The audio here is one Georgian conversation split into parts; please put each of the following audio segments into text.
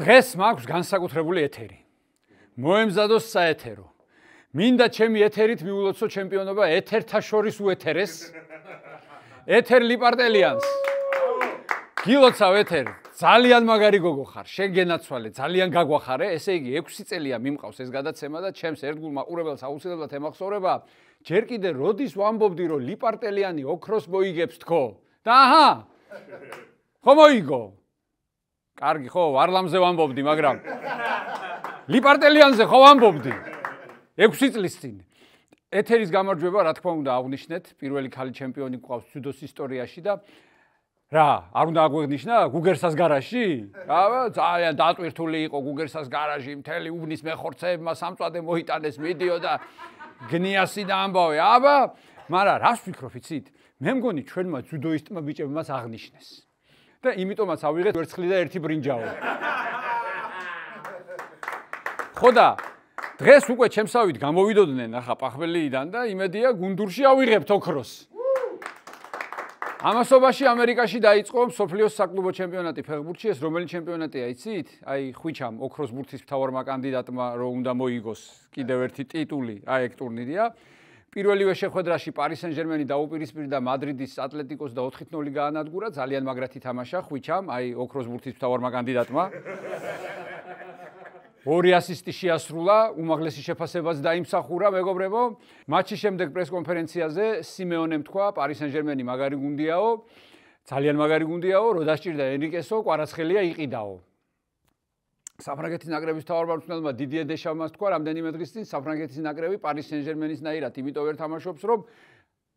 დღეს მაქვს განსაკუთრებული ეთერი. მოემზადოს საეთერო. მინდა ჩემი ეთერით მიულოცო ჩემპიონობა ეთერთა შორის უეთერეს. ეთერ ლიპარტელიანს. გილოცავ ეთერ. ძალიან მაგარი გოგო ხარ. შენ გენაცვალე, ძალიან გაგვახარე. ესე იგი 6 წელია მიმყავს ეს გადაცემა და ჩემს ერთგულ მაყურებელს აუცილებლად ემახსოვრება. ჯერ კიდე როდის ვამბობდი რომ ლიპარტელიანი ოქროს მოიგებს თქო? და აჰა. ხო მოიგო. კარგი ხო, ვარლამზე ვამბობდი, მაგრამ ლიპარტელიანზე ხო ვამბობდი. 6 წლის წინ. ეთერის გამარჯვება, რა თქმა უნდა, აღნიშნეთ, პირველი ქალი ჩემპიონი გვყავს ძუდოს ისტორიაში და რა, არ უნდა აღვნიშნა გუგერსას გარაჟში? ძალიან დატვირთული იყო გუგერსას გარაჟი, მთელი უბნის მეხორცეებმა სამწვადე მოიტანეს ვიდეო და გნიასი და ამბავე. აბა, მაგრამ რას ვფიქრობ, იცით? მე მგონი ჩვენმა ძუდოისტმა ბიჭებმაც აღნიშნეს. და იმიტომაც ავიღეთ ვერცხლი და ერთი ბრინჯაო. ხო და დღეს უკვე ჩემსავით გამოვიდოდნენ ახლა პახველიიდან და იმედია გუნდურში ავიღებთ ოქროს. ამასობაში ამერიკაში დაიწყო მსოფლიოს საკლუბო ჩემპიონატი ფეხბურთში. ეს რომელი ჩემპიონატია იცით? აი ხვიჩამ ოქროს ბურთის მთავარმა კანდიდატმა რომ უნდა მოიგოს კიდევ ერთი ტიტული, აი ეგ ტურნირია. პირველივე შეხვედრაში პარი სენ-ჟერმენი დაუპირისპირდა მადრიდის ატლეტიკოს და 4-0 გაანადგურა. ძალიან მაგრად ითამაშა ხვიჩამ, აი ოქროს ბურთის მთავარმა კანდიდატმა. 2 ასისტი შეასრულა, უმაღლესი შეფასებაც დაიმსახურა, მეგობრებო. მატჩის შემდეგ პრესკონფერენციაზე სიმეონემ თქვა, პარი სენ-ჟერმენი მაგარი გუნდიაო, ძალიან მაგარი გუნდიაო, რო დასჭირდა ენრიკესო, კვარაცხელია იყიდაო. საფრანგეთის ნაკრების მთავარმარცხნელმა დიდიე დეშამს თქვა, რამდენიმე დღის წინ საფრანგეთის ნაკრები პარი სენ-ჟერმენისნაირად იმიტომ ვერ თამაშობს, რომ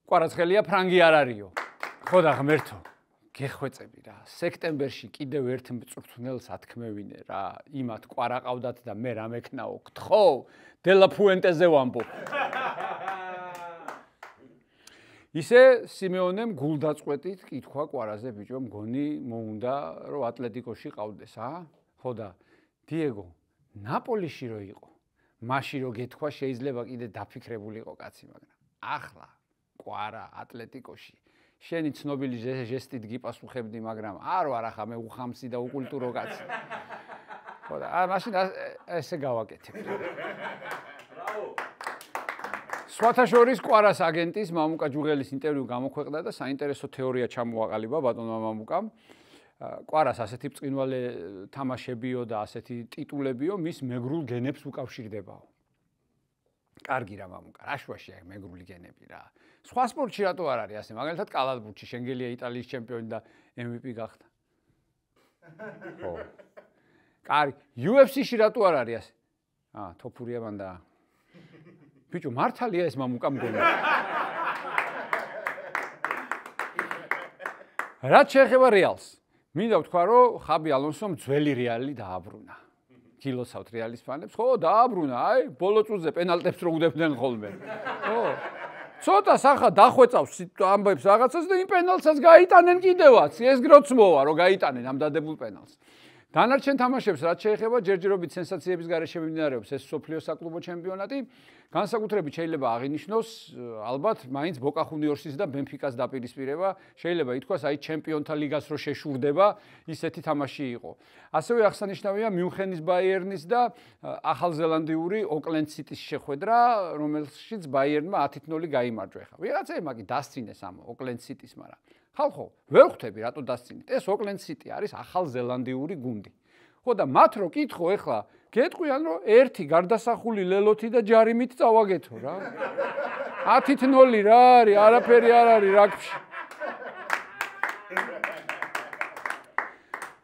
კვარაცხელია ფრანგი არ არისო. ხო და ღმერთო, გეხვეწები რა. სექტემბერში კიდევ ერთ მწვრთნელს ათქმევინე რა. იმათ კვარა ყავდათ და მე რა მექნაო. გთხოვ, დელა ფუენტეზე ვამბობ. ისე სიმეონემ გულდაწყვეტით კითხვა კვარაზე ბიჭო, მგონი მოუნდა რომ ატლეტიკოში ყავდეს, ხო და დიეგო, ნაპოლიში რო იყო, მაშინ რო გეთქვა შეიძლება კიდე დაფიქრებულიყო კაცი, მაგრამ ახლა კვარა ატლეტიკოში. შენი ცნობილი ჟესტით გიპასუხებდი, მაგრამ არა მე უხამსი და უკულტურო კაცი. ხო და მაშინ ესე გავაკეთებ. ბრავო. სხვათა შორის კვარას აგენტის მამუკა ჯუღელის ინტერვიუ გამოქვეყნდა და საინტერესო თეორია ჩამოაყალიბა ბატონმა მამუკამ. კვარას ასეთი ბრწყინვალე თამაშებიო და ასეთი ტიტულებიო მის მეგრულ გენებს უკავშირდებაო. კარგი რა მამუკა, რა შუაშია მეგრული გენები რა. სხვა სპორტში რატო არ არის ასე? მაგალითად კალათბურთში შენგელია იტალიის ჩემპიონი და MVP გახდა. ხო. კარგი, UFC-ში რატო არ არის ასე? თოფურია მანდა. ბიჭო, მართალია ეს მამუკა მგონი. რაც შეეხება რეალს. მინდა ვთქვა, რომ ხაბი ალონსომ ძველი რეალი დააბრუნა. გილოცავთ რეალის ფანებს, ხო, დააბრუნა, აი, ბოლო წუთზე პენალტებს რო უდებდნენ ხოლმე. ხო. ცოტა სახა დახვეწავს ამბებს რაღაცას და იმ პენალტსაც გაიტანენ კიდევაც. ეს გროც მოვა, რომ გაიტანენ ამ დადებულ პენალტს. დანარჩენ თამაშებს რაც შეეხება ჯერჯერობით სენსაციების გარეშე მიმდინარეობს ეს მსოფლიოს საკლუბო ჩემპიონატი. განსაკუთრებით შეიძლება აღინიშნოს ალბათ მაინც ბოკა ხუნიორსის და ბენფიკას დაპირისპირება. შეიძლება ითქვას აი ჩემპიონთა ლიგას რო შეშურდება, ისეთი თამაში იყო. ასევე აღსანიშნავია მიუნხენის ბაიერნის და ახალზელანდიური ოკლენდ სიტის შეხვედრა, რომელშიც ბაიერნმა 10-0 გაიმარჯვა. ხა ვიღაცებმა კი დასცინეს ამ ოკლენდ სიტის, მაგრამ ხალხო, ვერ ხვდები რატო დასცინეთ. ეს ოკლენდ სიტი არის ახალზელანდიური გუნდი. ხო და მათ რო კითხო ეხლა, გეტყვიან რომ ერთი გარდასახული ლელოთი და ჯარიმით წავაგეთო რა. 10-0 რა არის, არაფერი არ არის რაგბში.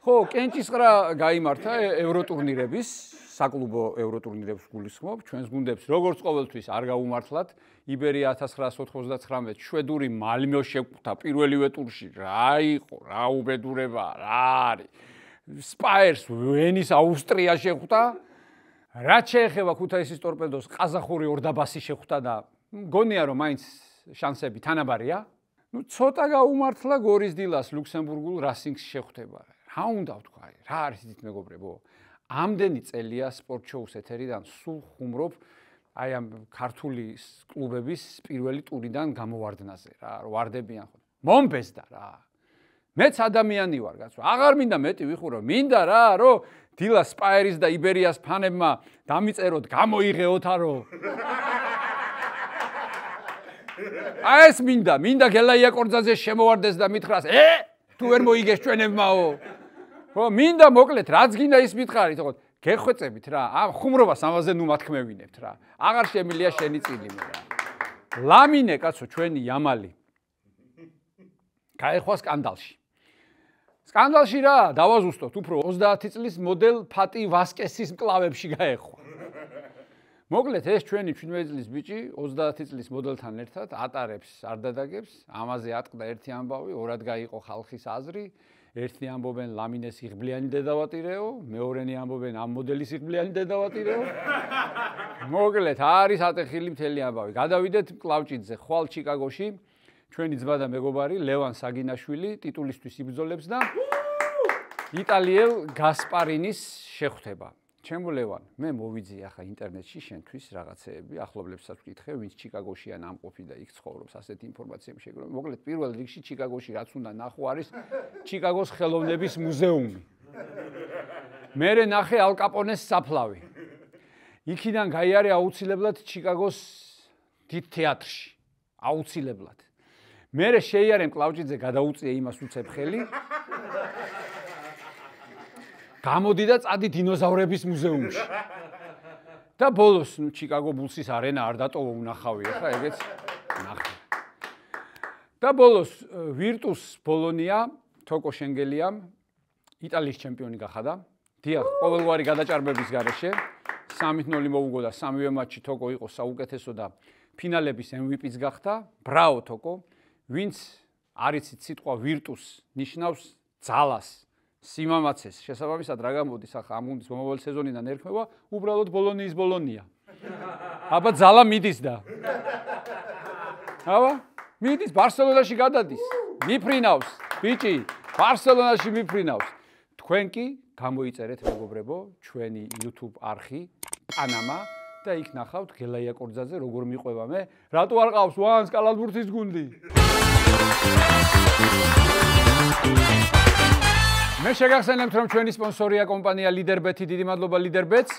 ხო, კენჭისყრა გაიმართა ევროტურნირების, საკლუბო ევროტურნირებს გულისხმობ, ჩვენს გუნდებს როგორც ყოველთვის არ გაუმართლათ. იბერია 1999 შვედური მალმე შეკვდა პირველივე ტურში. რა იყო, რა უბედურება, რა არის. სპაიერს ვენის აუსტრია შეხვდა. რაც შეეხება ქუთაისის ტორპედოს ყაზახური ორდაბასი შეხვდა და მგონია რომ მაინც შანსები თანაბარია. ნუ ცოტა გაუმართლა გორის დილას ლუქსემბურგულ რასინგს შეხვდება. რა უნდა ვთქვა, რა არის იცით მეგობრებო? ამდენი წელია სპორტ შოუს ეთერიდან სულ ხუმრობ აი ამ ქართული კლუბების პირველი ტურიდან გამოვარდნაზე რა, ვარდებიან ხო. მომბეზდა რა. მეც ადამიანი ვარ, კაცო. აღარ მინდა მეტი ვიხურო. მინდა რა, რომ დილა სპაერის და იბერიას ფანებმა დამიწეროთ, გამოიღეოთ არო. აი ეს მინდა გელაია კორძაძე შემოვარდეს და მითხრას, თუ ვერ მოიგეს ჩვენებმაო. ხო, მინდა მოკლედ, რაც გინდა ის მითხარით, ხო, გეხვეწებით რა. ამ ხუმრობას ამაზე ნუ მათქმევინებთ რა. აღარ შემილია შენი წილი მე რა. ლამინე კაცო, ჩვენი იამალი. გაეხვა სკანდალში. სკანდალში რა, დავაზუსტოთ, უფრო 30 წლის მოდელ ფატი ვასკესის მკლავებში გაეხვა. მოკლედ ეს ჩვენი 17 წლის ბიჭი 30 წლის მოდელთან ერთად ატარებს არდადაგებს, ამაზე ატყდა ერთი ამბავი, ორად გაიყო ხალხის აზრი. ერთი ამბობენ ლამინეს იღბლიანი დედავატირეო, მეორენი ამბობენ ამ მოდელის იღბლიანი დედავატირეო. მოკლედ არის ატეხილი მთელი ამბავი. გადავიდეთ კლავჭიძე, ხვალ ჩიკაგოში. ჩვენი ძმა და მეგობარი ლევან საგინაშვილი ტიტულისთვის იბრძოლებს და იტალიელ გასპარინის შეხვდება. ჩემო ლევან, მე მოვიძიე ახლა ინტერნეტში შენთვის რაღაცეები, ახლობლებსაც ვკითხე, ვინც ჩიკაგოშია ნამყოფი და იქ ცხოვრობს, ასეთი ინფორმაციები შეგროვე. მოკლედ პირველ რიგში ჩიკაგოში რაც უნდა ნახო არის ჩიკაგოს ხელოვნების მუზეუმი. მერე ნახე ალ კაპონეს საფლავი. იქიდან გაიარე აუცილებლად ჩიკაგოს დიდ თეატრში. აუცილებლად. მერე შეიარე კლავჭიძე გადაუწია იმას უცებ ხელი. გამოდი და წადი დინოზავრების მუზეუმში. და ბოლოს ჩიკაგო ბულსის არენა არ დატოვა უნახავია, ხა ეგეც ნახე. და ბოლოს ვირტუს ბოლონია თოკო შენგელიამ იტალიის ჩემპიონი გახადა. დიახ, ყოველგვარი გადაჭარბების გარეშე 3-0 მოუგო და სამივე მატჩი თოკო იყო საუკეთესო და ფინალების MVP-ს გახდა. ბრავო თოკო. ვინც არიცით სიტყვა ვირტუს ნიშნავს ძალას. სიმამაცეს შესაბამისად რა გამოდის ახლა ამ გუნდის მომავალ სეზონიდან ერქმევა უბრალოდ ბოლონიის ბოლონია. აბა ძალა მიდის და. აბა მიდის ბარსელონაში გადადის. მიფრინავს ბიჭი, ბარსელონაში მიფრინავს. თქვენ კი გამოიწერეთ მეგობრებო ჩვენი YouTube არხი პანამა და იქ ნახავთ გელაია კორძაძე როგორ მიყვება მე. რატო არ ყავს ვანს კალათბურთის გუნდი? მე შეგახსენებთ რომ ჩვენი სპონსორია კომპანია ლიდერბეთი, დიდი მადლობა ლიდერბეთს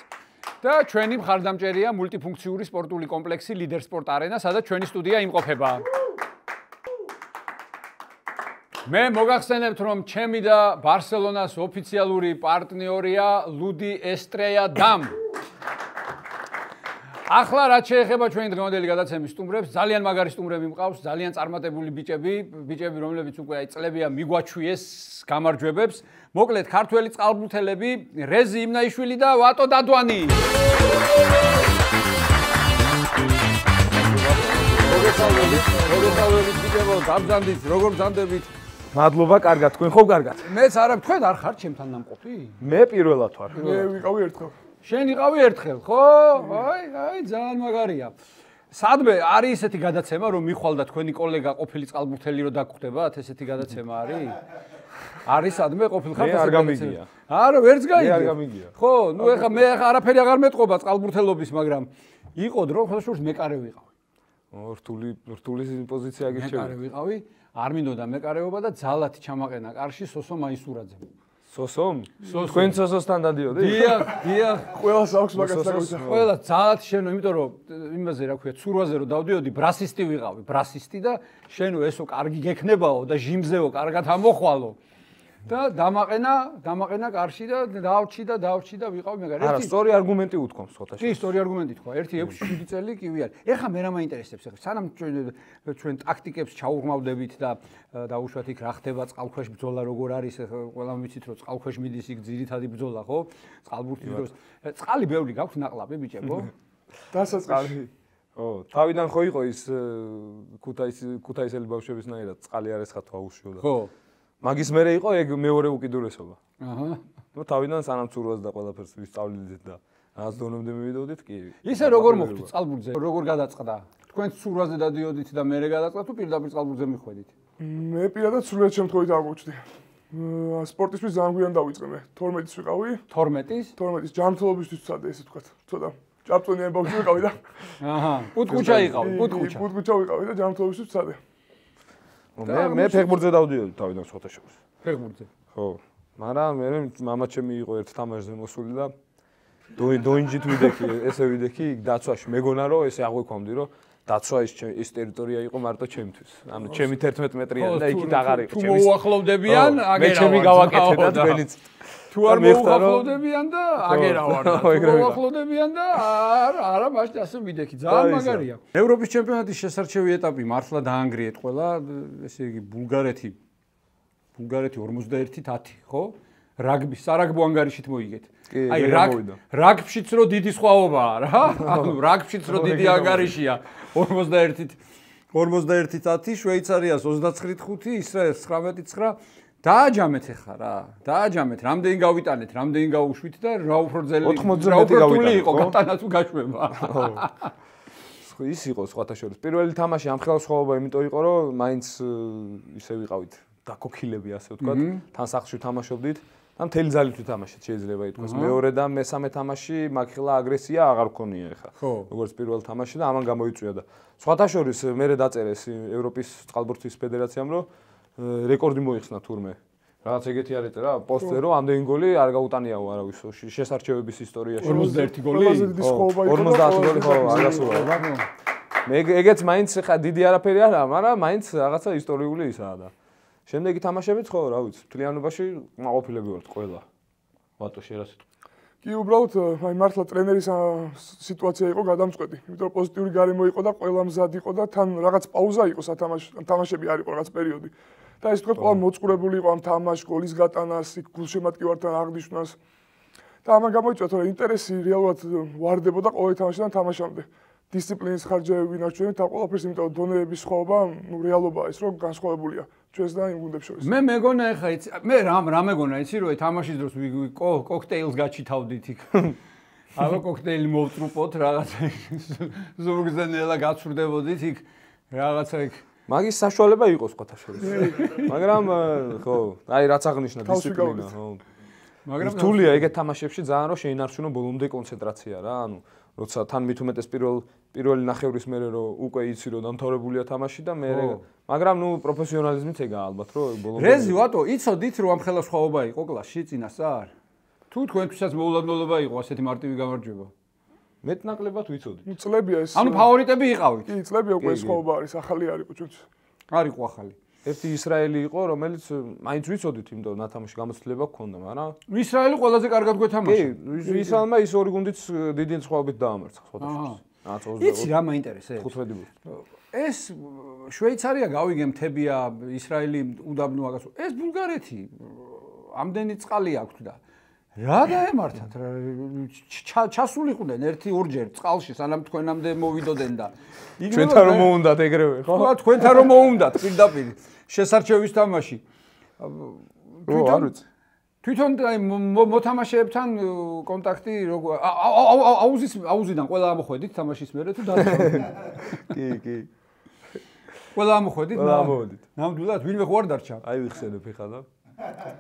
და ჩვენი მხარდამჭერია მულტიფუნქციური სპორტული კომპლექსი ლიდერ სპორტ არენა, სადაც ჩვენი სტუდია იმყოფება. მე მოგახსენებთ რომ ჩემი და ბარსელონას ოფიციალური პარტნიორია ლუდი ესტრეა დამ. ახლა რაც შეეხება ჩვენი დღევანდელი გადაცემის სტუმრებს, ძალიან მაგარი სტუმრები მყავს, ძალიან წარმატებული ბიჭები, რომლებიც უკვე აი წლებია მიგვაჩვიეს გამარჯვებებს. მოკლედ ქართველი წყალბურთელები რეზი იმნაიშვილი და ვატო დადვანი. მოგესალმებით ბიჭებო, დაბრძანდით, როგორ ბრძანდებით? მადლობა, კარგად, თქვენ ხო კარგად? მეც არა, თქვენ არ ხართ ჩემთან ნამყოფი? მე პირველად ვარ. მე ვიყავი ერთხელ. შენ იყავი ერთხელ, ხო? აი, ძალიან მაგარია. სადმე არის ესეთი გადაცემა, რომ მიხვალ და თქვენი კოლეგა ყოფილი წყალბურთელი რო დაგხვდებათ, ესეთი გადაცემა არის? არის სადმე ყოფილი ხარ? მე არ გამიგია. არა, ვერც გაიგე. მე არ გამიგია. ხო, ნუ ეხა მე არაფერი აღარ მეტყობა წყალბურთელობის, მაგრამ იყო დრო, ხოშურს მეკარე ვიყავი. რთული პოზიცია გირჩევი. მეკარე ვიყავი, არ მინდოდა მეკარეობა და ძალათი ჩამაყენა კარში სოსო მაისურაძე. სოსომ? თქვენ სოსოსთან დადიოდი? დიახ. ყველას აქვს მაგას დაგავიწყე. ყველა ძალათი შენო, იმიტომ რომ იმაზე რა ქვია, ცურვაზე რომ დავდიოდი, ბრასისტი ვიყავი, ბრასისტი და შენო ესო კარგი გექნებაო და ჟიმზეო კარგად ამოხვალო. და დამაყენა კარში და დავჭი და ვიყავი მეგარი. არა, სწორი არგუმენტი უთქვამს ხოთაში. კი, სწორი არგუმენტი თქვა. 1-6-7 წელი კი ვიარ. ეხა მე რა მაინტერესებს ეხა სანამ ჩვენ ტაქტიკებს ჩაუღმავდებით და დაუშვათ იქ რა ხდება წყალქვეშ ბრძოლა როგორ არის, ყველამ ვიცით რომ წყალქვეშ მიდის იქ ძირითადი ბრძოლა, ხო? წყალბურთის დროს. წყალი ბევრი გაქვს ნაკლები ბიჭებო? დასაწყისი. ო, თავიდან ხო იყო ის ქუთაისელი ბავშვებისნაირად წყალი არის ხა თვაუშიო და. ხო. მაგის მერე იყო ეგ მეორე უკიდურესობა. აჰა. ნუ თავიდან სანამ ცურვას და ყველაფერს ვისწავლიდით და რაც დონემდე მივიდოდით, კი. ისე როგორ მოხდით წყალბურთზე? როგორ გადაწყდა? თქვენ ცურვაზე დადიოდით და მერე გადაწყდა თუ პირდაპირ წყალბურთზე მიხვედით? მე პირადად სრულად შემთხვევით აღმოჩნდი. სპორტისთვის ძალიან გვიან დავიწყე მე. 12-ის ვიყავი. 12-ის? 12-ის ჯანმრთელობისთვის ვცადე, ესე ვთქვათ. ცოტა ჭაპწონიანი ბავშვი ვიყავი და. აჰა. პუტკუჩა იყავი, პუტკუჩა. პუტკუჩა ვიყავი და ჯანმრთელობისთვის ვცადე. მე ფეხბურთზე დავდიოდი თავიდან სხვათაშორის. ფეხბურთზე. ხო. მაგრამ მე მამა ჩემი იყო ერთ თამაშზე მოსული და დოინჯით ვიდექი, ესე ვიდექი დაცვაში. მეგონა რომ ესე აღვიქვამდი რომ დაცვა ის ტერიტორია იყო მარტო ჩემთვის. ანუ ჩემი 11 მეტრიანი და იქით აღარ იყო. თუ მოუახლოვდებიან, აგერავარ. მე ჩემი გავაკეთე და თქვენიც თუ არ მოუახლოვდებიან და აგერავარ. მოუახლოვდებიან და არა მაშინ ასე ვიდექი. ძალიან მაგარია. ევროპის ჩემპიონატის შესარჩევი ეტაპი მართლა დაანგრიეთ ყველა, ესე იგი ბულგარეთი 51-10, ხო? რაგბი, სარაგბო ანგარიშით მოიგეთ. აი რაგბშიც რო დიდი სხვაობაა რა. ანუ რაგბშიც რო დიდი ანგარიშია 51-10, შვეიცარიას 29-5, ისრაელს 19-9. დააჯამეთ ახლა რა. დააჯამეთ, რამდენი გავიტანეთ, რამდენი გავუშვით და რა უფრო ძელი 80 გავიტანეთ. იყო გატანა თუ გაშვება. ის იყო სხვათაშორის. პირველი თამაში ამ ხელს სხვაობა იმიტომ იყო რომ მაინც ისე ვიყავით დაკოქილები ასე ვთქვათ. თან სახლში თამაშობდით. და მთელი ძალით ვთამაშეთ შეიძლება ითქვას. მეორე და მესამე თამაში მაგხილა აგრესია აღარ გქონია ეხა. როგორც პირველ თამაში და ამან გამოიწვია და სხვათაშორის მერე დაწერეს ევროპის წყალბურთის ფედერაციამ რომ რეკორდი მოიხსნა თურმე. რაღაც ეგეთი არ ეწერა პოსტზე რომ ამდენი გოლი არ გაუტანიაო არავის შესარჩევების ისტორიაში. 51 გოლი. 50 გოლი ხო არ გასულა. მე ეგეც მაინც ხა დიდი არაფერი არა, მაგრამ მაინც რაღაცა ისტორიული ისაა და შემდეგი თამაშებიც ხო რა ვიცი, მთლიანობაში მაყოფილები ვართ ყველა. ვატო შერასით. კი, უბრალოდ აი მართლა ტრენერის სიტუაცია იყო გადამწყვეტი. იმიტომ რომ პოზიტიური გარემო იყო და ყველა მზად იყო და თან რაღაც პაუზა იყო თამაშები არ იყო რაღაც პერიოდი. და ეს თქვა ყველა მოწყურებული იყო ამ თამაშ გოლის გატანას, იქ გულშემატკივართან აღნიშვნას. და ამან გამოიწვია თორე ინტერესი რეალურად ვარდებოდა ყოველ თამაშიდან თამაშამდე. დისციპლინის ხარჯები ვინარჩუნებთ და ყველაფერს, იმიტომ რომ დონეების სხვაობა, ნუ რეალობაა ის, რომ განსხვავებულია ჩვენს და იმ გუნდებს შორის. მე მეგონა ეხა იცი, მე რა მეგონა იცი, რომ თამაშის დროს კოქტეილს გაჩითავდით იქ. აბა კოქტეილი მოვწრუპოთ რაღაცა ზურგზე ნელა გაცურდებოდით იქ რაღაცა იქ. მაგის საშუალება იყო სხვათაშორის. მაგრამ ხო, აი რაც აღნიშნა დისციპლინა, ხო. მაგრამ რთულია ეგეთ თამაშებში ძალიან რომ შეინარჩუნო ბოლომდე კონცენტრაცია რა, ანუ როცა თან მით უმეტეს პირველი ნახევრის მერე რომ უკვე იცი რომ დამთავრებულია თამაში და მე მაგრამ ნუ პროფესიონალიზმიც ეგაა ალბათ რომ ბოლომდე რეზი ვატო იცოდით რომ ამ ხელა სხვაობა იყო კლასში წინასწარ თუ თქვენთვისაც მოულოდნელობა იყო ასეთი მარტივი გამარჯვება მეტნაკლებად ვიცოდით ნუ წლებია ეს ანუ ფავორიტები იყავით კი წლებია უკვე სხვაობა არის ახალი არ იყო ჩვენთვის არ იყო ახალი ერთი ისრაელი იყო რომელიც მაინც ვიცოდით იმიტომ რომ ნათამაში გამოცდილება გქონდა მაგრამ ისრაელი ყველაზე კარგად გვეთამაშა კი ისრაელმა ის ორი გუნდიც დიდი სხვაობით დაამარცხა სხვათაშორის იცი რა მაინტერესებს 15 ეს შვეიცარია გავიგე მთებია ისრაელი უდაბნო აგას ეს ბულგარეთი ამდენი წყალი აქვს და რა დაემართათ ჩასულიყვნენ ერთი ორჯერ წყალში სანამ თქვენამდე მოვიდოდნენ და ჩვენთან რომ მოუნდათ ეგრევე ხო თქვენთან რომ მოუნდათ პირდაპირ შესარჩევის თამაში თვითონ აი მოთამაშეებთან კონტაქტი აუზიდან ყველა ამოხვედით თამაშის მერე თუ დაიწყო კი ყველა ამოხვედით ნამდვილად ვინმე ხო არ დარჩა აი ვიხსენებ ეხლა და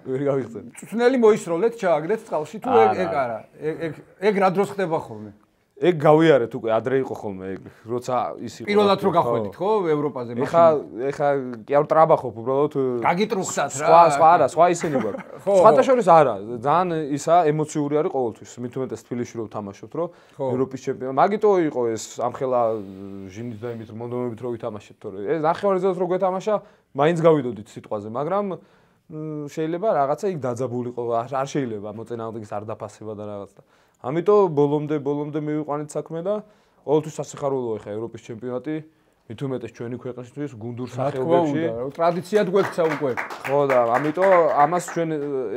ვერ გავიხსენე. წვნელი მოისროლეთ, ჩააგდეთ წყალში თუ ეგ არა. ეგ რა დროს ხდება ხოლმე? ეგ გავიარეთ უკვე, ადრე იყო ხოლმე ეგ, როცა ის იყო. პირველად რო გახვედით, ხო, ევროპაზე მაშინ. ეხა კი არ ტრაბახობ უბრალოდ. გაგიტრუხსათ რა. სხვა ისინი გვაქვს. სხვათაშორის არა, ძალიან ისა ემოციური არის ყოველთვის. მით უმეტეს თბილისში რო თამაშობთ, რო ევროპის ჩემპიონი. მაგიტო იყო ეს ამხელა ჟინით და იმით მონდომებით რო ვითამაშეთ, თორე ეს ნახევარზე რო გვეთამაშა, მაინც გავიდოდით სიტყვაზე, მაგრამ შეიძლება რაღაცა იქ დაძაბულიყო, არ შეიძლება მოწინააღმდეგეს არ დაფასება და რაღაც და. ამიტომ ბოლომდე მივიყვანეთ საქმე და ყოველთვის სასიხარულოა ხა ევროპის ჩემპიონატი, მით უმეტეს ჩვენი ქვეყნისთვის გუნდურ სახეობებში. ტრადიციად გვექცა უკვე. ხო და ამიტომ ამას ჩვენ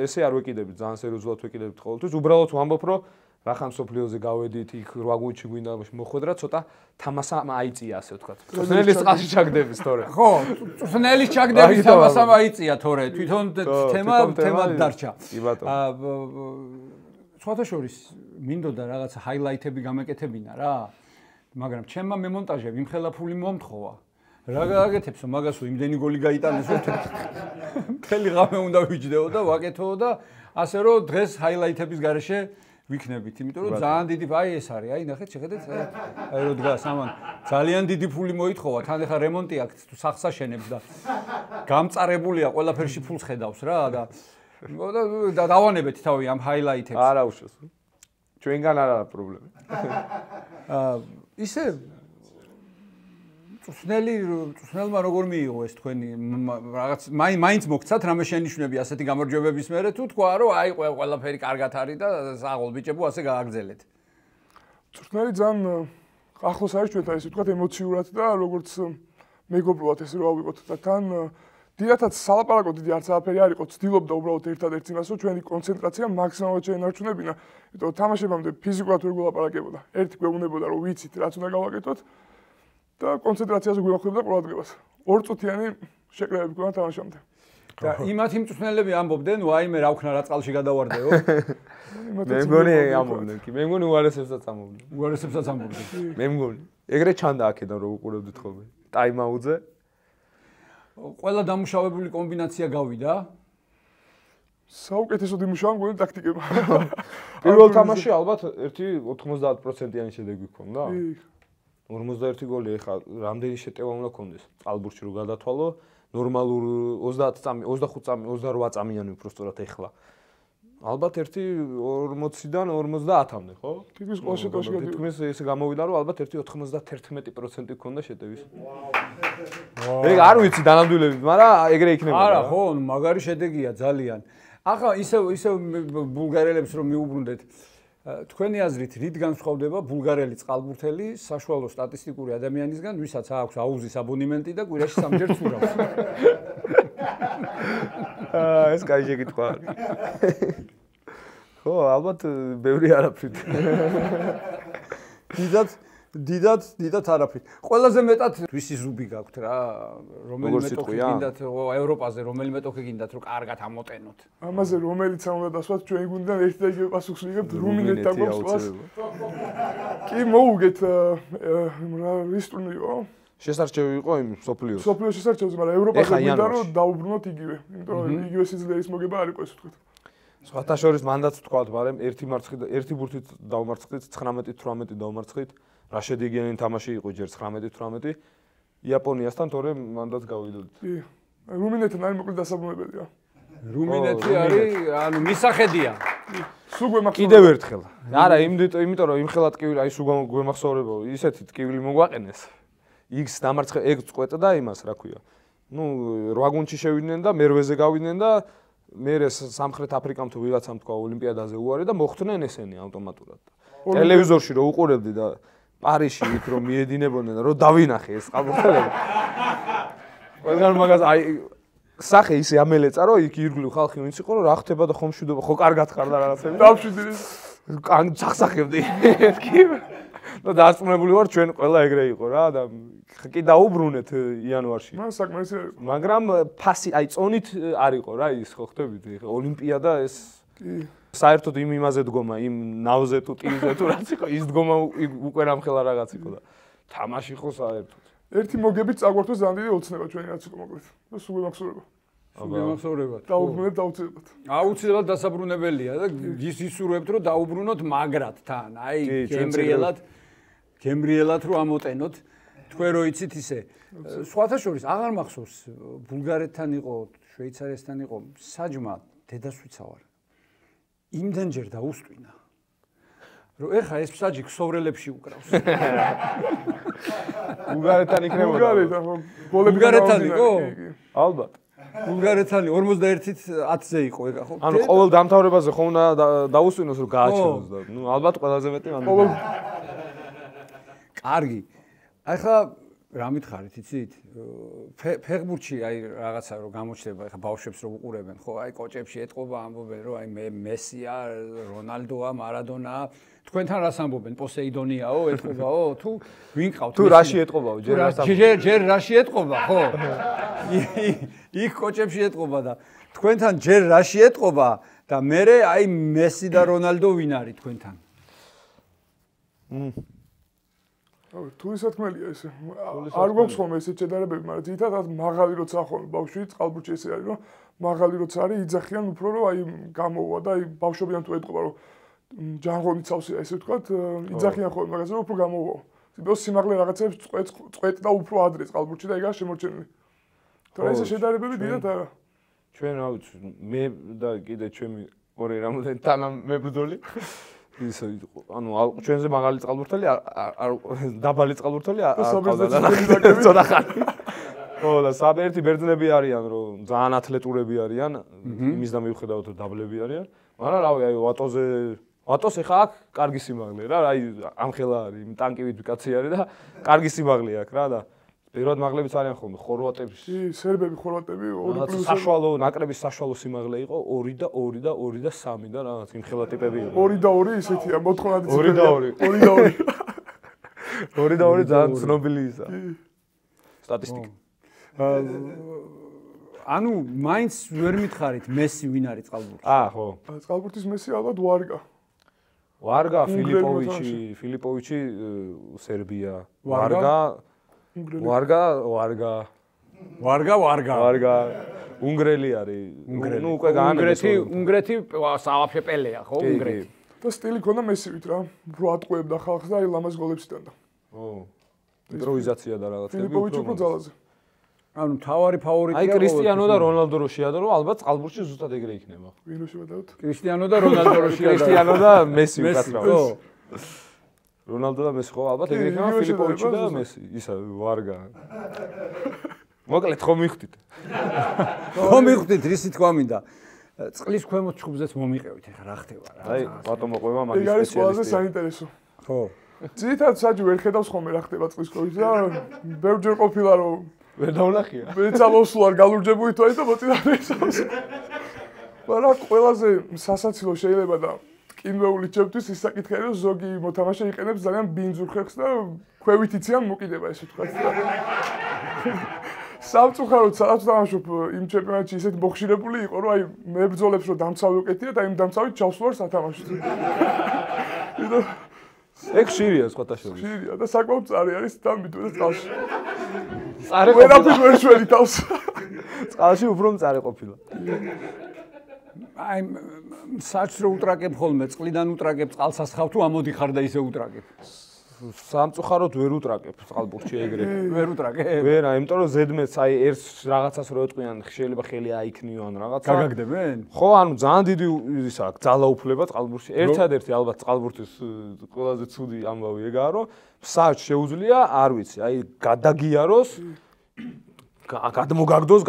ესე არ ვეკიდებით, ძალიან სერიოზულად ვეკიდებით ყოველთვის. უბრალოდ ვამბობ, რომ რახან სოფლიოზე გავედით, იქ 8 გუნდში გვინდა მოხვედრა, ცოტა თამასა აიწია, ასე ვთქვათ. წვნელის წყალში ჩაგდების თორე. ხო, წვნელის ჩაგდების თამასა აიწია თორე. თვითონ თემა დარჩა. კი ბატონო. სხვათაშორის მინდოდა რაღაცა ჰაილაითები გამეკეთებინა რა. მაგრამ ჩემმა მემონტაჟებ იმხელა ფული მომთხოვა. რა გააკეთებსო, მაგასო იმდენი გოლი გაიტანესო. მთელი ღამე უნდა ვიჯდეო და ვაკეთო და ასე რომ დღეს ჰაილაითების გარეშე ვიქნებით, იმიტომ რომ ძალიან დიდი აი ეს არის, აი ნახეთ, შეხედეთ, აი რო დგას ამან. ძალიან დიდი ფული მოითხოვა, თან ახლა რემონტი აქვს, თუ სახს აშენებს და გამწარებულია, ყველაფერში ფულს ხედავს რა და დავანებეთ თავი ამ ჰაილაითებს. არა უშავს. ჩვენგან არ არის პრობლემა. ისე წვნელმა როგორ მიიღო ეს თქვენი რაღაც მაინც მოგცათ რამე შენიშვნები ასეთი გამარჯვებების მერე თუ თქვა რომ აი ყველაფერი კარგად არის და საღოლ ბიჭებო ასე გააგზელეთ. წვნელი ძალიან ახლოს არის ჩვენთან ესე ვთქვათ ემოციურად და როგორც მეგობრულად ესე რა ვიყოთ და თან დიდათაც სალაპარაკო დიდი არც არაფერი არ იყო, ცდილობდა უბრალოდ ერთადერთ იმას, რომ ჩვენი კონცენტრაცია მაქსიმალურად შეენარჩუნებინა. იმიტომ რომ თამაშებამდე ფიზიკურად ვერ გულაპარაკებოდა. ერთი გვეუბნებოდა რომ ვიცით რაც უნდა გავაკეთოთ და კონცენტრაციაზე გვიმახვილებდა ყურადღებას. 2 წუთიანი შეკრებები გვქონდა თამაშამდე. და იმათ იმ წვნელები ამბობდნენ, ვაიმე რა ვქნა რა წყალში გადავარდეო. მე მგონი ამბობდნენ კი, მე მგონი უარესებსაც ამბობდნენ. უარესებსაც ამბობდნენ. მე მგონი. ეგრე ჩანდა აქედან რომ უყურებდით ხოლმე. ტაიმაუტზე ყველა დამუშავებული კომბინაცია გავიდა. საუკეთესოდ იმუშავა მგონი ტაქტიკება. პირველ თამაშში ალბათ ერთი 90%-იანი შედეგი გქონდა. 41 გოლი ეხა რამდენი შეტევა უნდა გქონდეს წყალბურთში რომ გადათვალო ნორმალურ 30 წამი 25 წამი 28 წამიანი უბრალოდ ეხლა ალბათ ერთი 40-დან 50-მდე ხო? თითქმის ყველა შეტევაში გადავიდა. თითქმის ესე გამოვიდა რომ ალბათ ერთი 91% გქონდა შეტევის. მე არ ვიცი დანამდვილებით, მაგრამ ეგრე იქნება. არა ხო, მაგარი შედეგია ძალიან. ახლა ისევ ბულგარელებს რომ მიუბრუნდეთ თქვენი აზრით რით განსხვავდება ბულგარელი წყალბურთელი საშუალო სტატისტიკური ადამიანისგან, ვისაც აქვს აუზის აბონემენტი და კვირაში 3 ჯერ ცურავს? ეს კაი შეკითხვა არის. ხო, ალბათ ბევრი არაფრით. დიდად არაფრით. ყველაზე მეტად ვისი ზუბი გაქვთ რა, რომელიმე ტოქი გინდათ ევროპაზე, რომელიმე ტოქი გინდათ რომ კარგად ამოტენოთ. ამაზე რომელიც არ უნდა დასვათ ჩვენი გუნდიდან ერთი და იგივე პასუხს ვიღებთ რუმინეთთან გვაქვს ყველას. კი მოუგეთ რის ტურნირო? შესარჩევი იყო იმ სოფლიოს. სოფლიოს შესარჩევზე, მაგრამ ევროპაზე გვინდა რომ დაუბრუნოთ იგივე, იმიტომ რომ იგივე სიძლიერის მოგება არ იყო ეს ვთქვათ. სხვათა შორის მანდაც ვთქვათ, მაგრამ ერთი ბურთით დავმარცხდით, 19-18 დავმარცხდით. რა შედეგიანი თამაში იყო ჯერ 19-18 იაპონიასთან თორემ მანდაც გავიდოდით. კი. რუმინეთთან არის მოკლედ დასაბრუნებელია. რუმინეთი არის, ანუ მისახედია. სულ გვემახსოვრება. კიდევ ერთხელ. არა, იმიტომ რომ იმ ხელად ტკივილი, აი სულ გვემახსოვრება, ისეთი ტკივილი მოგვაყენეს. X დამარცხე, ეგ წყვეტდა იმას, რა ქვია. ნუ 8 გუნდში შევიდნენ და მერვეზე გავიდნენ და მერე სამხრეთ აფრიკამ თუ ვიღაცამ თქვა ოლიმპიადაზე უარი და მოხვდნენ ესენი ავტომატურად. ტელევიზორში რო უყურებდი და პარიზში იქ რომ მიედინებოდნენ და რომ დავინახე ეს წყალბურთელები. ყველგან მაგას აი სახე ისე ამელეწა რომ იქ ირგვლივ ხალხი ვინც იყო რომ რა ხდება და ხომ მშვიდობა ხო კარგად ხარ და რაღაცები. დავშვიდი. კან წახსახებდი. კი. და დასწრებული ვარ ჩვენ ყველა ეგრე იყო რა და კი დაუბრუნეთ იანვარში. მან საკმაისი არ იყო. მაგრამ ფასი აი წონით არ იყო რა ის ხო ხდებით ოლიმპიადა ეს კი. საერთოდ იმაზე დგომა იმ ნავზე თუ ტილზე თუ რაც იყო ის დგომა უკვე რამხელა რაღაც იყო და თამაში ხო საერთოდ. ერთი მოგებით წაგვართოს ძალიან დიდი ოცნება ჩვენი რაც იყო მოკლედ. და სულ გვემახსოვრება. გემახსოვრებათ. დაუბრუნებთ აუცილებლად. აუცილებლად დასაბრუნებელია და ისურვებთ რომ დაუბრუნოთ მაგრად თან. აი გემრიელად რომ ამოტენოთ. თქვენ რო იცით ისე. სხვათა შორის აღარ მახსოვს ბულგარეთთან იყო, შვეიცარიასთან იყო საჯმა დედასვიცა ვარ. იმდენჯერ დაუსტვინა. რომ ეხა ეს საჯი ქსოვრელებში უკრავს. ბულგარეთთან იქნებოდა. ბულგარეთთან იყო? ალბათ. ბულგარეთთან 41-ით 10-ზე იყო ეხა ხო? ანუ ყოველ დამთავრებაზე ხომ უნდა დაუსვინოს რომ გააჩეროს და ნუ ალბათ ყველაზე მეტი მანდ. კარგი. ახლა რა მითხარით, იცით? ფეხბურთში აი რაღაცა რომ გამოჩნდება, ახლა ბავშვებს რომ უყურებენ, ხო, აი კოჭებში ეტყობა ამბობენ, რომ აი მესია, რონალდოა, მარადონაა. თქვენთან რას ამბობენ? პოსეიდონიაო, ეტყობაო, თუ ვინ ყავთ? თუ რაში ეტყობაო, ჯერ რაში ეტყობა, ხო? იქ კოჭებში ეტყობა და თქვენთან ჯერ რაში ეტყობა და მერე აი მესი და რონალდო ვინ არის თქვენთან? თუ ისეთქმელია ეს არ გვაქვს ხოლმე ესეთ შედარებები, მაგრამ ძირითადად მაღალი როცა ხოლმე ბავშვი წყალბურთში ესე არის, რომ მაღალი როცა არის იძახიან უფრო რომ აი გამოვა და აი ბავშვებიდან თუ ეტყობა რომ ჯანღონი ცავსია ესე ვთქვათ, იძახიან ხოლმე მაგაზე უფრო გამოუვო. სიტყვის სიმაღლე რაღაცებს წყვეტ და უფრო ადრე წყალბურთში და ეგაა შემორჩენილი. თორე ეს შედარებები დიდად არა. ჩვენ რა ვიცი, მე და კიდე ჩემი ორი რამოდენი თანამებრძოლი ის ანუ ჩვენზე მაღალი წყალბურთელი არ დაბალი წყალბურთელი არ ყავდა ცოტა ხანი. ხო და საბერთი ბერძნები არიან რომ ძალიან ათლეტურები არიან, იმის და მიუხედავად რომ დაბლები არიან, მაგრამ რავი აი ვატოს ეხა აქ კარგი სიმაღლე რა, აი ამხელა არის, ტანკივით კაცი არის და კარგი სიმაღლე აქვს რა და პირველად მაღლებიც არიან ხოლმე ხორვატების. სერბები, ხორვატები 2+1 საშუალო ნაკრების საშუალო სიმაღლე იყო 2 და 2 და 2 და 3 და რაღაც იმხელა ტიპები იყო. 2 და 2 ისეთია, მოთხოვნადი 2 და 2. 2 და 2. 2 და 2 ძალიან ცნობილი ისა. სტატისტიკა. ანუ მაინც ვერ მითხარით მესი ვინ არის წყალბურთში? ხო. წყალბურთის მესი ალბათ ვარგა. ვარგა ფილიპოვიჩი სერბია. ვარგა უნგრელი არის. ნუ უკვე გაანებეს. უნგრეთი საავაფშე პელეა, ხო, უნგრეთი. და სტილი ქონდა მესივით რა. უფრო ატყუებდა ხალხს და აი ლამაზ გოლებს იტანდა. იმპროვიზაცია და რაღაცები. ფილიპოვიჩი უფრო ძალაზე. ანუ თავარი ფავორიტია. აი კრისტიანო და რონალდო რო შეადრო, ალბათ წყალბურთში ზუსტად ეგრე იქნება. ვინ რო შევადავთ? კრისტიანო და რონალდო რო შეადრო. კრისტიანო და მესი უკაცრავად. რონალდო და მესი ხო ალბათ ეგრე იქნება ფილიპოვიჩი და მესი. ისა ვარგა. მოკლედ ხომ მიხვდით. ხომ მიხვდით, რისი თქვა მინდა. წყლის ქვემოთ ჩხუბზეც მომიყევით, ეხლა რა ხდება რა. აი ბატონო მოყვება მაგის სპეციალისტი. ეგ არის ყველაზე საინტერესო. ხო. ძირითადად საჯი ვერ ხედავს ხოლმე რა ხდება წყლის ქვევით და ბევრჯერ ყოფილა რომ ვერ დავნახია. მეც ამოსულა გალურჯებული თვალი და მოწინავდა ისავს. მაგრამ ყველაზე სასაცილო შეიძლება და ტკინვეული ჩემთვის ის საკითხია რომ ზოგი მოთამაშე იყენებს ძალიან ბინძურ ხერხს და ქვევით იციან მოკიდება ესე ვთქვათ. სამწუხაროდ სადაც თამაშობ იმ ჩემპიონატში ისეთ მოხშირებული იყო რომ აი მებრძოლებს რომ დამცავი უკეთია და იმ დამცავით ჩავსვლარ სათამაშოდ. ეგ ხშირია სხვათა შორის. ხშირია და საკმაოდ წარი არის დამბიტვეს წყალში. წარი ვერაფერ ვერ შველი თავს. წყალში უფრო მწარე ყოფილა. აი საჭს რო უტრაკებ ხოლმე, წყლიდან უტრაკებ, წყალსასხავ თუ ამოდიხარ და ისე უტრაკებ. სამწუხაროდ ვერ უტრაკებ წყალბურთში ეგრე. ვერ უტრაკებ? ვერა, იმიტომ რომ ზედმეტს აი ერთ რაღაცას რო ეტყვიან, შეიძლება ხელი აიქნიო ან რაღაცა. გაგაგდებენ? ხო, ანუ ძალიან დიდი ისა აქვს ძალაუფლება წყალბურთში. ერთადერთი ალბათ წყალბურთის ყველაზე ცუდი ამბავი ეგაა, რომ საჭს შეუძლია, არ ვიცი, აი გადაგიაროს, გადმოგაგდოს,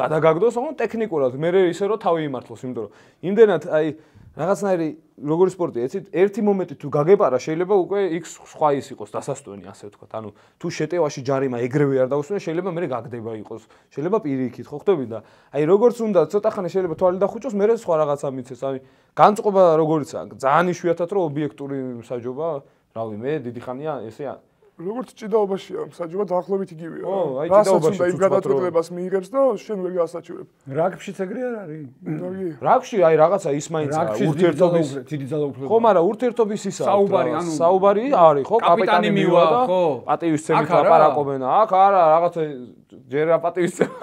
ანუ ტექნიკურად, მე ისე რომ თავი იმართლოს, იმიტომ რომ იმდენად აი რაღაცნაირი როგორი სპორტია, ეცით, ერთი მომენტი თუ გაგეპარა, შეიძლება უკვე იქ სხვა ის იყოს დასასტვენი, ასე ვთქვათ. ანუ თუ შეტევაში ჯარიმა ეგრევე არ დაუსვენ, შეიძლება მე გაგდება იყოს. შეიძლება პირიქით, ხო ხვდები და აი როგორც უნდა ცოტა ხანი შეიძლება თვალი დახუჭოს, მე სხვა რაღაცა მიცეს. აი განწყობა როგორიცაა, ძალიან იშვიათად რომ ობიექტური მსაჯობა, რავი, მე დიდი ხანია ესეა როგორც ჭიდაობაშია, საჯობა დაახლოებით იგივეა. ხო, აი ჭიდაობაში იმ გადაწყვეტილებას მიიღებს და შენ ვერ გაასაჩივრებ. რაგბიშიც ეგრე არ არის? რაგბში აი რაღაცა ის მაინცაა ურთიერთობის დიდი ძალაუფლება. ხო, მაგრამ ურთიერთობის ისა საუბარი არის, ხო, კაპიტანი მივა და პატივისცემით ლაპარაკობენ. აქ არა, რაღაცა ჯერ რა პატივისცემა.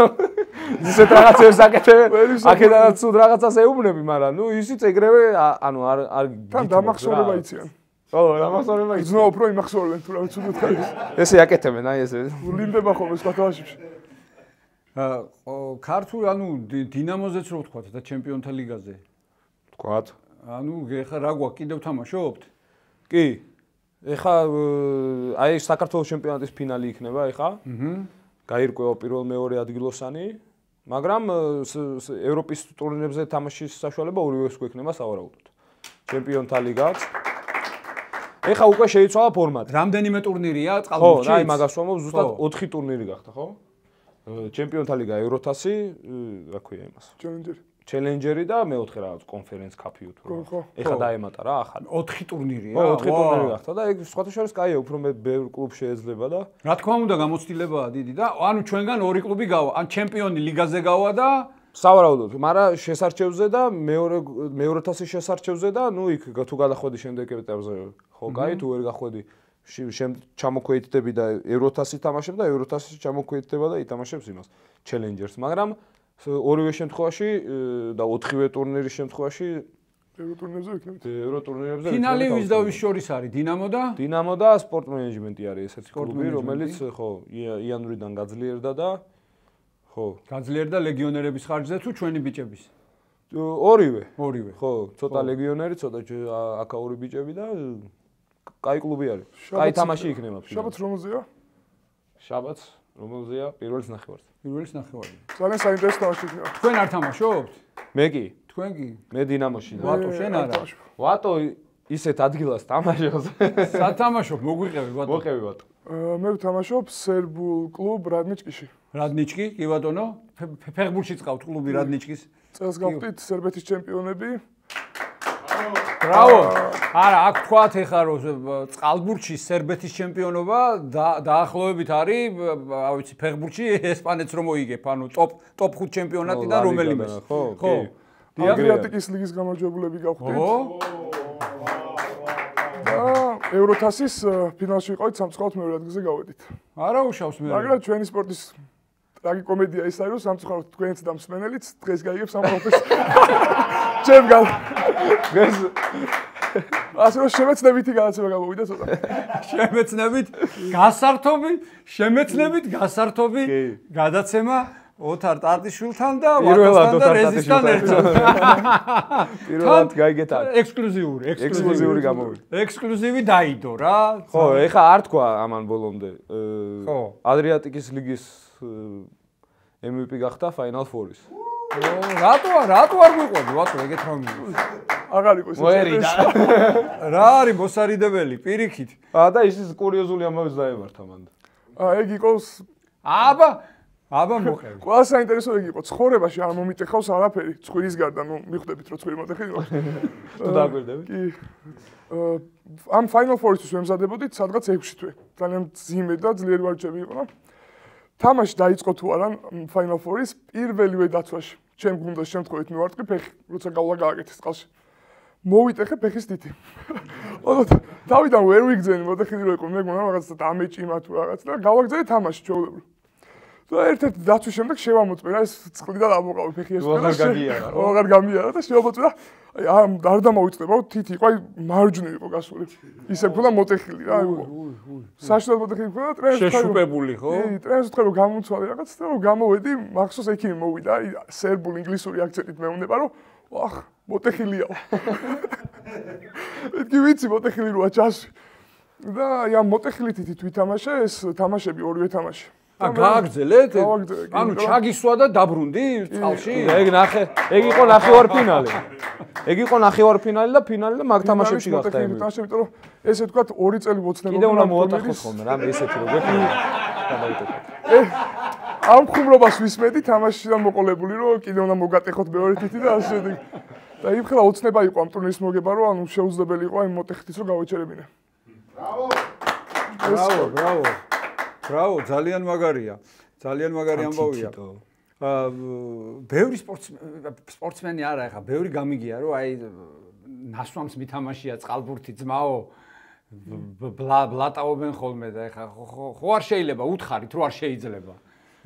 ისეთ რაღაცებს აკეთებ. აქედანაც ცუდ რაღაცას ეუბნები, მაგრამ ნუ ისიც ეგრევე ანუ არ თან დამახსოვრება იციან. ხო, დამახსოვრება იციან. ზნო უფრო იმახსოვრებენ თუ რა ცუდად ხარ. ესე აკეთებენ, აი ესე. ლიმდება ხოლმე სხვა თამაშებში. ქართულ ანუ დინამოზეც რო ვთქვათ და ჩემპიონთა ლიგაზე. ვთქვათ. ანუ ეხა რა გვაქვს კიდევ თამაშობთ? კი. ეხა აი საქართველოს ჩემპიონატის ფინალი იქნება ეხა. გაირკვევა პირველ-მეორე ადგილოსანი, მაგრამ ევროპის ტურნირებზე თამაშის საშუალება ორივეს გვექნება სავარაუდოდ. ჩემპიონთა ლიგაც. ეხა უკვე შეიცვალა ფორმატი. რამდენიმე ტურნირია წყალბურთში? ხო, აი მაგას ვამბობ, ზუსტად 4 ტურნირი გახდა, ხო? ჩემპიონთა ლიგა, ევროთასი, რა ქვია იმას? ჩელენჯერი და მეოთხე რაღაც კონფერენს კაპი თუ რა. ეხა დაემატა რა ახალი. 4 ტურნირია? ხო, 4 ტურნირი გახდა და ეგ სხვათა შორის კაია, უფრო მე ბევრ კლუბ შეეძლება და რა თქმა უნდა გამოცდილებაა დიდი და ანუ ჩვენგან 2 კლუბი გავა, ან ჩემპიონი ლიგაზე გავა და სავარაუდოდ, მაგრამ შესარჩევზე და მეორეთასის შესარჩევზე და ნუ იქ თუ გადახვედი შემდეგ ეტაპზე, ხო, კაი, თუ ვერ გახვედი, ჩამოქვეითდები და ევროთასი თამაშებ და ევროთასი ჩამოქვეითდება და ითამაშებს იმას, ჩელენჯერს, მაგრამ ორივე შემთხვევაში და 4-ვე ტურნირის შემთხვევაში ევროტურნირებზე ვიქნებით. ევროტურნირებზე ფინალი ვის და ვის შორის არის? დინამო და სპორტ მენეჯმენტი არის ესეთი კლუბი, რომელიც ხო იანვრიდან გაძლიერდა და ხო გაძლიერდა ლეგიონერების ხარჯზე თუ ჩვენი ბიჭების? ორივე. ხო, ცოტა ლეგიონერი, ცოტა აკაური ბიჭები და კაი კლუბი არის. კაი თამაში იქნება. შაბათს რომელზეა? შაბათს რომელზეა? პირველის ნახევარი. ძალიან საინტერესო თამაში იქნება. თქვენ არ თამაშობთ? მე კი. თქვენ კი? მე დინამოში. ვატო შენ არა? ვატო ისეთ ადგილას თამაშობს. სათამაშო მოგვიყევი ვატო. მოყევი ვატო. მე ვთამაშობ სერბულ კლუბ რადნიჩკიში. რადნიჩკი? კი ბატონო. ფეხბურთშიც ყავთ კლუბი რადნიჩკის. წელს გავხდით სერბეთის ჩემპიონები. ბრავო. არა, აქ თქვათ ეხლა რომ წყალბურთში სერბეთის ჩემპიონობა დაახლოებით არის, ავიცი, ფეხბურთში ესპანეთს რომ მოიგებ, ანუ ტოპ 5 ჩემპიონატიდან რომელიმეს. ხო. ადრიატიკის ლიგის გამარჯვებულები გავხდით. და ევროთასის ფინალში ვიყავით, სამწუხაროდ მეორე ადგილზე გავედით. არა უშავს მე. მაგრამ ჩვენი სპორტის ტრაგიკომედია ის არის, რომ სამწუხაროდ თქვენც და მსმენელიც დღეს გაიგებს ამ პროფესს. ჩემგან. დღეს ასე რომ შემეცნებითი განაცემა გამოვიდა ცოტა. შემეცნებით გასართობი გადაცემა ოთარ ტარტიშვილთან და ვატოსთან და რეზისთან ერთად. პირველად გაიგეთ აქ. ექსკლუზიური გამოვიდა. ექსკლუზივი დაიდო რა. ხო, ეხა არ თქვა ამან ბოლომდე. ხო. ადრიატიკის ლიგის MVP გახდა Final Four-ის. რატო არ გვიყვები ვატო ეგეთ რამე? აღარ იყო ეს. მოერიდა. რა არის მოსარიდებელი პირიქით? და ის კურიოზული ამბავიც დაემართა მან. ეგ იყოს აბა მოყევი. ყველა საინტერესო ეგ იყო. ცხოვრებაში არ მომიტეხავს არაფერი. ცხვირის გარდა, მიხვდებით რომ ცხვირი მოტეხილი. თუ დაგვირდები? კი. ამ Final Four-ისთვის ვემზადებოდით სადღაც 6 თვე. ძალიან ძიმე და ძლიერი ვარჯები იყო. თამაში დაიწყო თუ არა Final Four-ის პირველივე დაცვაში. ჩემ გუნდს შემთხვევით მივარტყი ფეხი, როცა გავლა გააკეთეს წყალში. მოვიტეხე ფეხის თითი. თავიდან ვერ ვიგზენი, მოტეხილი რო იყო, მე მგონა რაღაცა დამეჭიმა თუ რაღაც და გავაგზავნე თამაში ჩვეულებრივ. და ერთ-ერთი დაცვის შემდეგ შევამოწმე, ეს წყლიდან ამოყავი ფეხი ეს და აღარ გამიარა და შევამოწმე და არ დამოვიწყდება, თითი იყო, მარჯვნივ იყო გასული. ისე მქონდა მოტეხილი რა, საშუალო მოტეხილი მქონდა, ტრენერს შეშუპებული ხო? კი, ტრენერს უთხრა რომ გამომცვალე რაღაც და რომ გამოვედი, მახსოვს ექიმი მოვიდა, სერბულ ინგლისური აქცენტით მეუბნება რომ ვახ, მოტეხილიაო. მეთქი ვიცი მოტეხილი როა ჩასვი. და ამ მოტეხილით თვითამაშე ეს თამაშები ორივე თამაში. გააგრძელეთ? ანუ ჩაგისვა და დაბრუნდი წყალში? ეგ იყო ნახევარფინალი. ეგ იყო ნახევარფინალი და ფინალი და მაგ თამაშებში გახდა ეგ. თამაში, იმიტომ რომ ესე ვთქვათ 2 წელი მოცნებობ. კიდე უნდა მოატახოს ხოლმე რა ესეთი რო გექნა. ამ ხუმრობას ვისმედი თამაშიდან მოყოლებული რომ კიდე უნდა მოგატეხოთ მეორე თითი და ასე შემდეგ. და იმხელა ოცნება იყო ამ ტურნირის მოგება რომ ანუ შეუძლებელი იყო ამ მოტეხითის რომ გავეჩერებინე. ბრავო, ძალიან მაგარია. ძალიან მაგარი ამბავია. ბევრი სპორტსმენი არა, ეხა ბევრი გამიგია რომ აი ნასვამს მითამაშია წყალბურთი ძმაო. ბლატაობენ ხოლმე და ეხა ხო არ შეიძლება უთხარით რომ არ შეიძლება.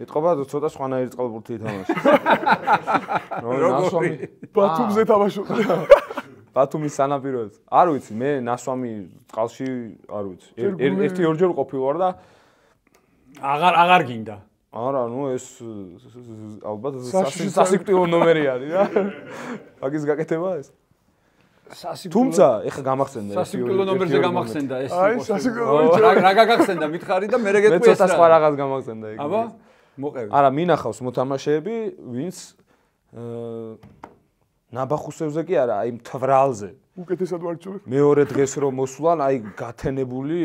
ეთყობა ცოტა სხვანაირი წყალბურთი ითამაშა. როგორი? ბათუმზე თამაშობდა. ბათუმის სანაპიროზე. არ ვიცი, მე ნასვამი წყალში არ ვიცი. ერთი-ორჯერ ყოფილი ვარ და აღარ გინდა. არა, ნუ ეს ალბათ სასიკვდილო ნომერი არის რა. მაგის გაკეთება ეს. თუმცა, ეხა გამახსენდა ეს. სასიკვდილო ნომერზე გამახსენდა ეს. აი, სასიკვდილო. რა გაგახსენდა მითხარი და მე გეტყვი ეს რა. მე ცოტა სხვა რაღაც გამახსენდა ეგ. აბა, მოყევი. არა, მინახავს მოთამაშეები, ვინც ნაბახუსევზე კი არა, აი მთვრალზე. უკეთესად ვარჩევ. მეორე დღეს რომ მოსვლან, აი გათენებული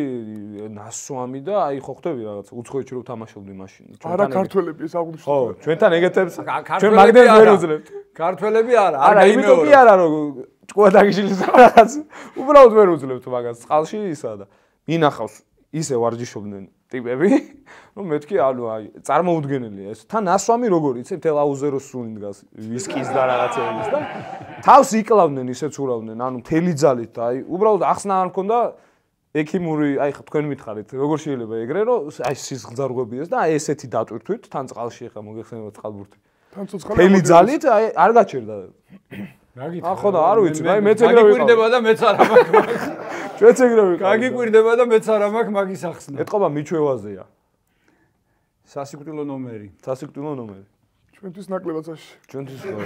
ნასვამი და აი ხო ხვდები რაღაც უცხოეთში რომ თამაშობდი მაშინ. არა ქართველები ეს აღნიშნული. ხო, ჩვენთან ეგეთებს ჩვენ მაგდენს ვერ უძლევთ. ქართველები არა, არა, იმიტომ კი არა რომ ჭკუა დაგიშილის რაღაც. უბრალოდ ვერ უძლევთ მაგას. წყალში ისა და მინახავს ისე ვარჯიშობდნენ ტიპები, რომ მეთქი ანუ აი წარმოუდგენელია ეს. თან ნასვამი როგორ იცი, მთელ აუზეროს სუნი დგას ვისკის და რაღაცეების და თავს იკლავდნენ ისეც ურავდნენ, ანუ მთელი ძალით და აი უბრალოდ ახსნა არ მქონდა ექიმური, აი ხო თქვენ მითხარით, როგორ შეიძლება ეგრე რომ აი სისხლძარღვებიდეს და აი ესეთი დატვირთვით თან წყალში ხა მოგეხსენებათ წყალბურთი. თან ცოცხალი. მთელი ძალით აი არ გაჩერდა. ხო და არ ვიცი, აი მეც ეგრე ვიყავ. გაგიკვირდება და მეც არა მაქვს. ჩვენც ეგრე ვიყავ. გაგიკვირდება და მეც არა მაქვს მაგის ახსნა. ეთყობა მიჩვევაზეა. სასიკვდილო ნომერი. სასიკვდილო ნომერი. ჩვენთვის ნაკლებადაში. ჩვენთვის ხო.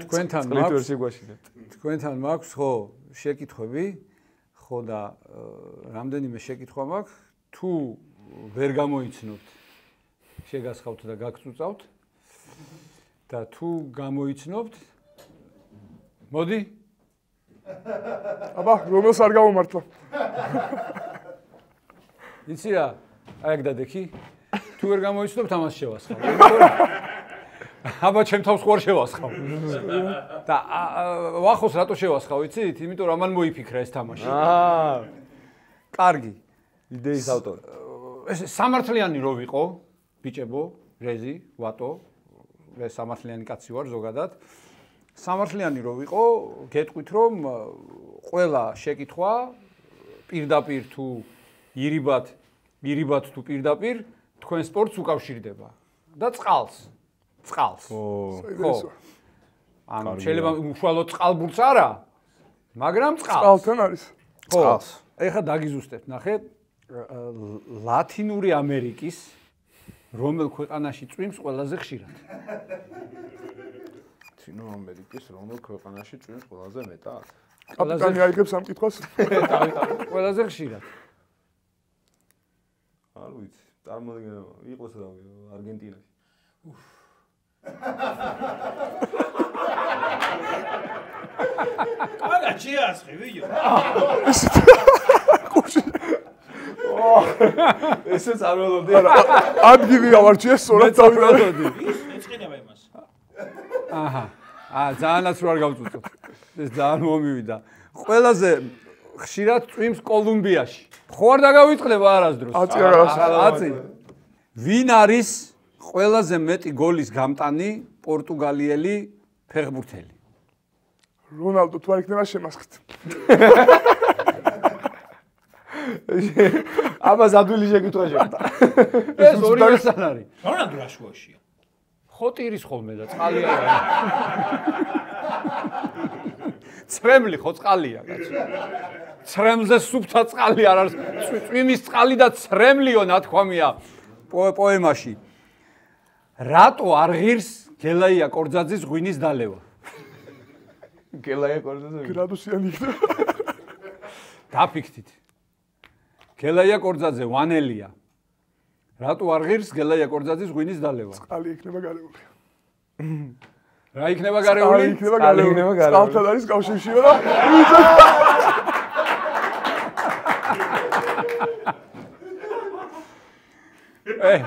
თქვენთან წყლით ვერ მაქვს შეგვაშინეთ. თქვენთან მაქვს ხო შეკითხვები ხო და რამდენიმე შეკითხვა მაქვს თუ ვერ გამოიცნობთ შეგასხავთ და გაგწუწავთ და თუ გამოიცნობთ მოდი აბა რომელს არ გამომართლა იცი რა აი ეგ დადექი თუ ვერ გამოიცნობთ ამას შევასხავ აბა ჩემ თავს ხوار შევასხავ და ვახოს რატო შევასხავ იცით იმიტომ რომ ამან მოიფიქრა ეს თამაში კარგი იდეის ავტორი ეს სამართლიანი რო ვიყო ბიჭებო რეზი ვატო ეს სამართლიანი კაცი ვარ ზოგადად სამართლიანი რო ვიყო გეტყვით რომ ყველა შეკითხვა პირდაპირ თუ ირიბად თუ პირდაპირ თქვენ სპორტს უკავშირდება და წყალს ხო ანუ შეიძლება უშუალოდ წყალბურთს არა მაგრამ წყალთან არის წყალს ეხლა დაგიზუსტებთ ნახე ლათინური ამერიკის რომელ ქვეყანაში წვიმს ყველაზე ხშირად ლათინური ამერიკის რომელ ქვეყანაში წვიმს ყველაზე მეტად კაპიტანი აიღებს ამ კითხვას ყველაზე ხშირად არ ვიცი წარმოიდგინე იყოს რა არგენტინაში Aga, cheasque, viu? ესე წარმოდოდი. ადგილი ავარჩიე სწორად წარმოდოდი. ეწყინება იმას. აჰა. ძალიანაც რო არ გავწუწოთ. ეს ძალიან მომივიდა. ყველაზე ხშირად წვიმს კოლუმბიაში. ხო არ დაგავიწყდება არასდროს. აწი. ვინ არის ყველაზე მეტი გოლის გამტანი პორტუგალიელი ფეხბურთელი? რონალდო თუ არ იქნება შემასხით. ამას ადვილი შეკითხვა შეხვდა. ეს ორივესთან არის. რონალდო რა შუაშია? ხოტირის ხოლმე და წყალი არა. ცრემლი ხო წყალია, კაცო. ცრემლზე სუფთა წყალი არ არის. წვიმის წყალი და ცრემლიო ნათქვამია პოემაში. რატო არ ღირს გელაია კორძაძის ღვინის დალევა? გელაია კორძაძე გრადუსიანი იქნება. დაფიქთით. გელაია კორძაძე ვანელია. რატო არ ღირს გელაია კორძაძის ღვინის დალევა? წყალი იქნება გარეული. რა იქნება გარეული? წყალთან არის კავშირში რა.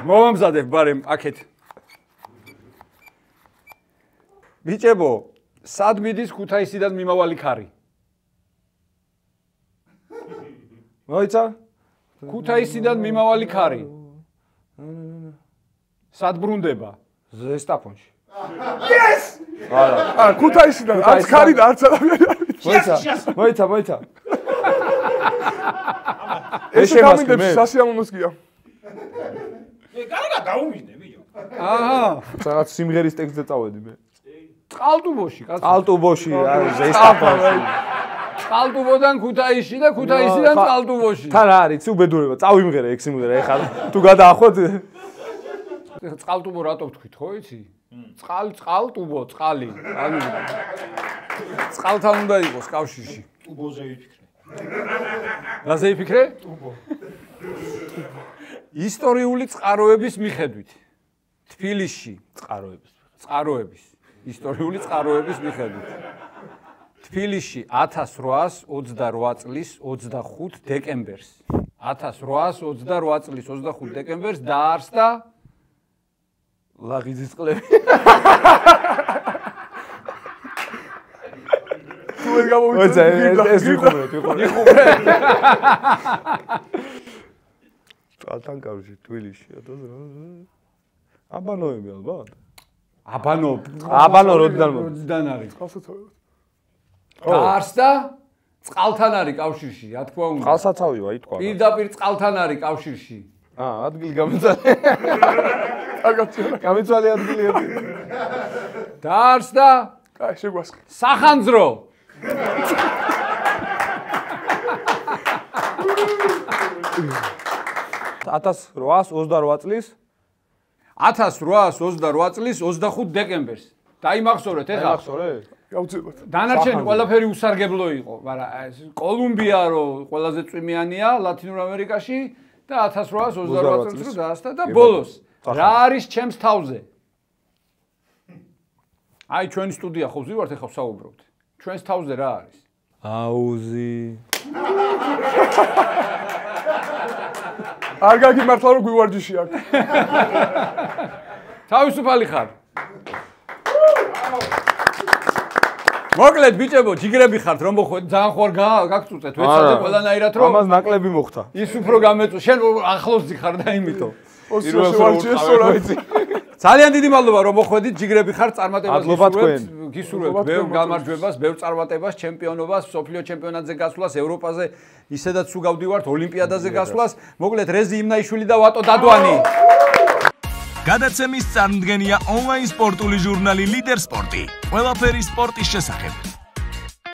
მოვამზადებ ბარემ აქეთ. ბიჭებო, სად მიდის ქუთაისიდან მიმავალი ქარი? მოიცა? ქუთაისიდან მიმავალი ქარი. სად ბრუნდება? ზესტაფონში. Yes! არა, ქუთაისიდან არც ქარი და არც ადამიანი არ არის. მოიცა. ეს შეგვიძლია სასიამოვნოს გია. კარგად დაუმიჯნე, ბიჭო. აჰა. რაღაც სიმღერის ტექსტზე წავედი მე. წყალტუბოში, კაცო. წყალტუბოში, ზესტაფონში. წყალტუბოდან ქუთაისში და ქუთაისიდან წყალტუბოში. თან არის უბედურება, წავიმღერე ეგ სიმღერა, ეხლა თუ გადაახოთ. წყალტუბო რატო ვთქვით, ხო იცი? წყალტუბო, წყალი. ანუ წყალთან უნდა იყოს კავშირში. ტუბოზე ვიფიქრე. რაზე ვიფიქრე? ტუბო. ისტორიული წყაროების მიხედვით თბილისში წყაროების ისტორიული წყაროების მიხედვით თბილისში 1828 წლის 25 დეკემბერს 1828 წლის 25 დეკემბერს დაარსდა ლაღიძის წყლები თუ ვერ გამოვიწყდა ეს ვიყურეთ წყალთან კავშირში თბილისში აბანოები ალბათ აბანო როდიდან არის წყალსაცავი დაარსდა წყალთან არის კავშირში რა თქმა უნდა წყალსაცავი ვაი თქვა პირდაპირ წყალთან არის კავშირში ადგილი გამიცვალე გამიცვალე ადგილი დაარსდა აი, შეგვასხე. სახანძრო. 1828 წლის 1828 წლის 25 დეკემბერს. დაიმახსოვრეთ ეხლა. ახსოვრე? გაუწევთ. დანარჩენი ყველაფერი usargeblo იყო, მაგრამ კოლუმბია რო ყველაზე წვიმიანია ლათინურ ამერიკაში და 1828 წელს რო დაასწრა და ბოლოს რა არის ჩემს თავზე? აი ჩვენი სტუდია ხო ვზივართ ეხლა ვსაუბრობთ. ჩვენს თავზე რა არის? აუზი. არ გაგიმართლა რომ გვივარჯიში აქ. თავისუფალი ხარ. მოკლედ ბიჭებო, ჯიგრები ხართ რომ მოხვედით, ძალიან ხوار გაგწუწეთ, ვეცადე ყველანაირად რომ ამას ნაკლები მოხდა. ის უფრო გამეწო. შენ ახლოს ძიხარ და იმიტომ. ძალიან დიდი მადლობა რომ მოხვედით, ჯიგრები ხართ, წარმატებას გისურვებთ, ბევრ გამარჯვებას, ბევრ წარმატებას, ჩემპიონობას, სოფლიო ჩემპიონატზე გასვლას, ევროპაზე, ისედაც თუ გავდივართ ოლიმპიადაზე გასვლას. მოკლედ რეზი იმნაიშვილი და ვატო დადვანი. გადაცემის წარმდგენია ონლაინ სპორტული ჟურნალი ლიდერ სპორტი. ყველაფერი სპორტის შესახებ.